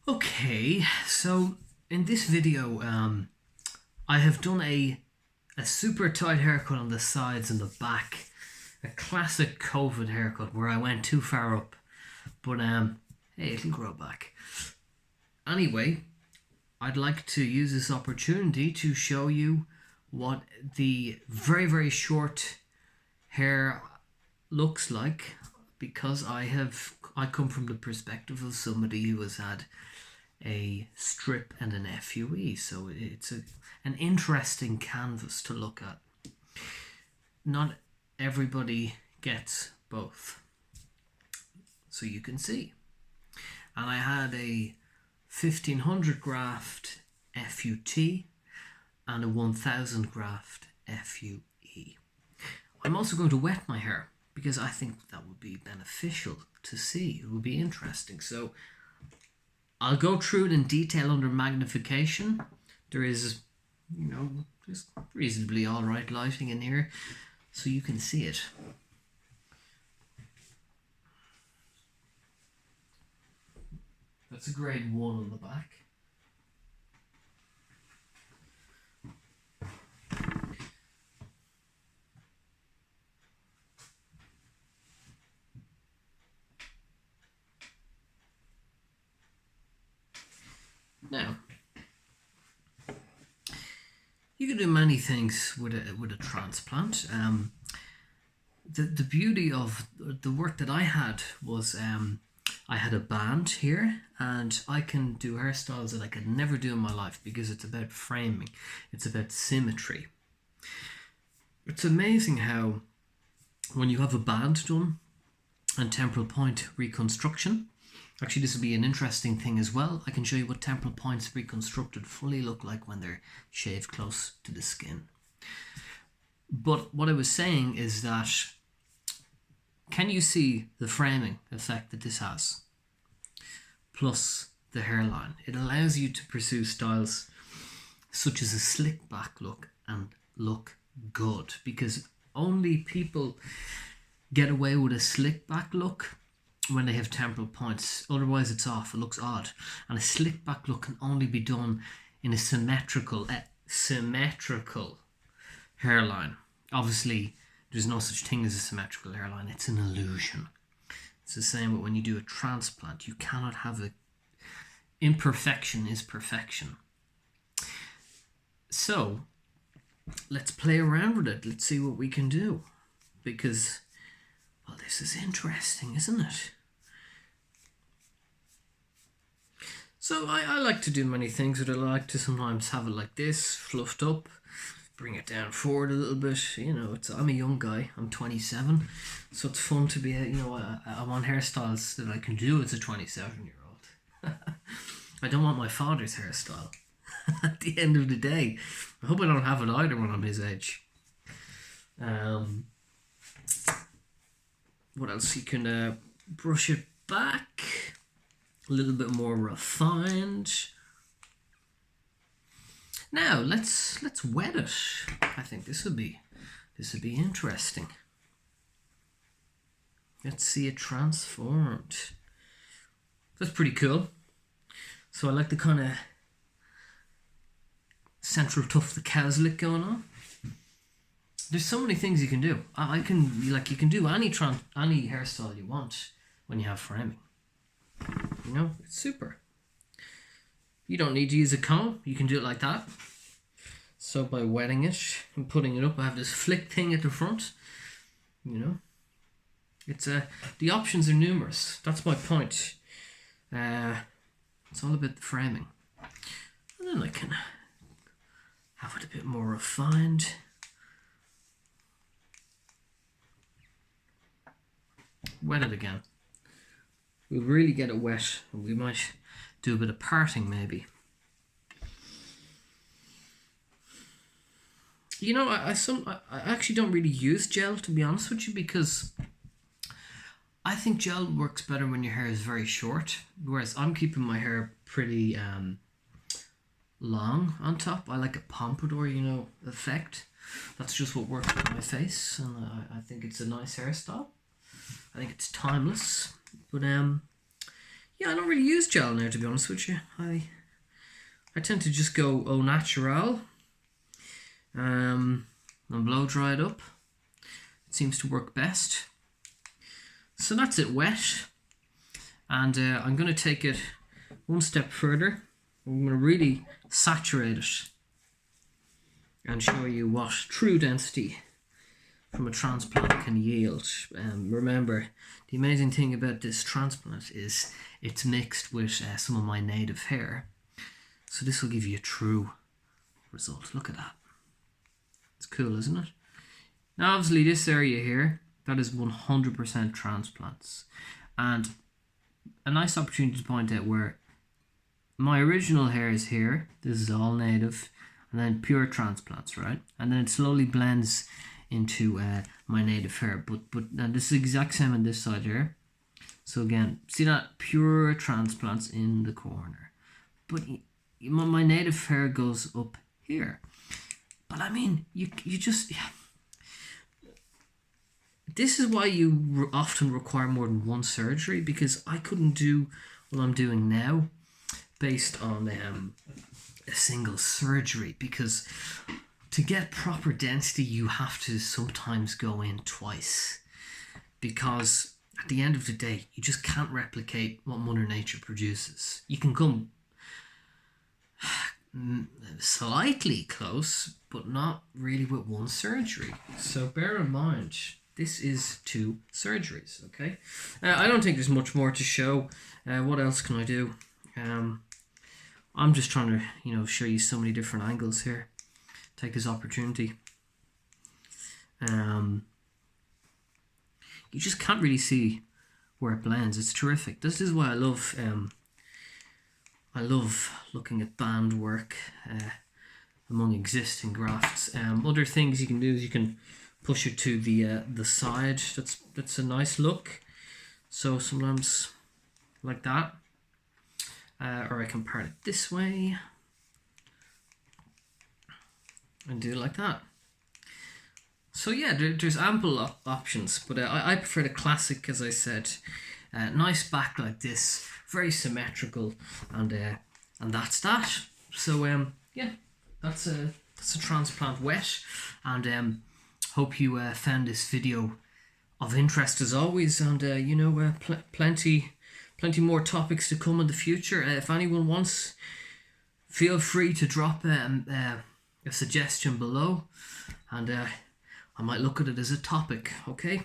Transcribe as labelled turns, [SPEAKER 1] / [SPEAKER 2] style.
[SPEAKER 1] Okay, so in this video, I have done a super tight haircut on the sides and the back. A classic COVID haircut where I went too far up. But hey, it'll grow back. Anyway, I'd like to use this opportunity to show you what the very, very short hair looks like, because I come from the perspective of somebody who has had a strip and an FUE, so it's an interesting canvas to look at. Not everybody gets both, so you can see. And I had a 1500 graft FUT and a 1000 graft FUE. I'm also going to wet my hair because I think that would be beneficial to see. It would be interesting. So I'll go through it in detail under magnification. There is, just reasonably alright lighting in here so you can see it. That's a grade 1 on the back. Now, you can do many things with a transplant. The beauty of the work that I had was I had a band here, and I can do hairstyles that I could never do in my life because it's about framing, it's about symmetry. It's amazing how when you have a band done and temporal point reconstruction, actually this will be an interesting thing as well. I can show you what temporal points reconstructed fully look like when they're shaved close to the skin. But what I was saying is that, can you see the framing effect that this has? Plus the hairline. It allows you to pursue styles such as a slick back look and look good, because only people get away with a slick back look when they have temporal points. Otherwise it's off, it looks odd. And a slick back look can only be done in a symmetrical hairline. Obviously there's no such thing as a symmetrical hairline, it's an illusion. It's the same with when you do a transplant. You cannot have a imperfection is perfection. So let's play around with it. Let's see what we can do, because, well, this is interesting, isn't it? So I like to do many things, but I like to sometimes have it like this, fluffed up, bring it down forward a little bit. I'm a young guy, I'm 27, so it's fun to be, I want hairstyles that I can do as a 27-year-old. I don't want my father's hairstyle at the end of the day. I hope I don't have it either when I'm his age. What else? You can brush it back, a little bit more refined. Now let's wet it. I think this would be interesting. Let's see it transformed. That's pretty cool. So I like the kind of central tuft of cowslick going on. There's so many things you can do. You can do any hairstyle you want when you have framing. It's super. You don't need to use a comb. You can do it like that. So by wetting it and putting it up, I have this flick thing at the front. It's the options are numerous. That's my point. It's all about the framing. And then I can have it a bit more refined. Wet it again. We'll really get it wet, and we might do a bit of parting maybe. I actually don't really use gel, to be honest with you, because I think gel works better when your hair is very short, whereas I'm keeping my hair pretty long on top. I like a pompadour, effect. That's just what works with my face, and I think it's a nice hairstyle. I think it's timeless. But Yeah, I don't really use gel now, to be honest with you. I tend to just go au natural and blow dry it up. It seems to work best. So that's it wet, and I'm going to take it one step further. I'm going to really saturate it and show you what true density from a transplant can yield. Remember, the amazing thing about this transplant is it's mixed with some of my native hair, so this will give you a true result. Look at that. It's cool, isn't it? Now obviously this area here, that is 100% transplants, and a nice opportunity to point out where my original hair is here. This is all native, and then pure transplants, right? And then it slowly blends into my native hair, but and this is the exact same on this side here. So again, see that pure transplants in the corner, but my native hair goes up here. But I mean, you just, yeah. This is why you often require more than one surgery, because I couldn't do what I'm doing now based on a single surgery, because to get proper density you have to sometimes go in twice, because at the end of the day you just can't replicate what Mother Nature produces. You can come slightly close, but not really with one surgery. So bear in mind, this is 2 surgeries, okay? I don't think there's much more to show. What else can I do? I'm just trying to, show you so many different angles here. Take this opportunity. You just can't really see where it blends. It's terrific. This is why I love looking at band work among existing grafts. Other things you can do is you can push it to the side. That's a nice look. So sometimes like that, or I can part it this way and do it like that. So yeah, there's ample options, but I prefer the classic, as I said. Nice back like this, very symmetrical, and that's that. So yeah, that's a transplant wet, and hope you found this video of interest as always, and plenty more topics to come in the future. If anyone wants, feel free to drop a suggestion below, and I might look at it as a topic. Okay.